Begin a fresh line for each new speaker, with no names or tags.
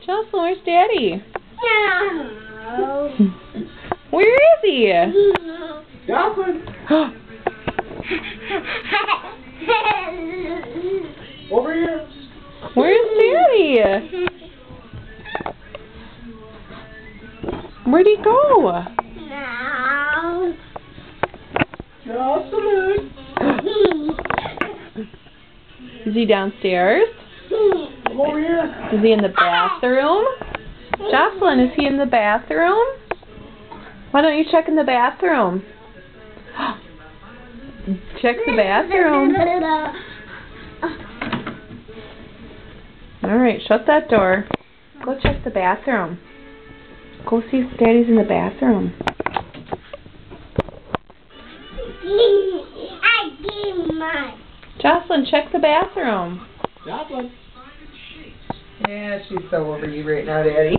Jocelyn, where's Daddy?
No.
Where is he?
Jocelyn! Over here!
Where's Daddy? Where'd he go?
No.
Jocelyn!
Is he downstairs?
Come over here!
Is he in the bathroom? Jocelyn, is he in the bathroom? Why don't you check in the bathroom? Check the bathroom. Alright, shut that door. Go check the bathroom. Go see if Daddy's in the bathroom. Jocelyn, check the bathroom.
Jocelyn!
Yeah, she's so over you right now, Daddy.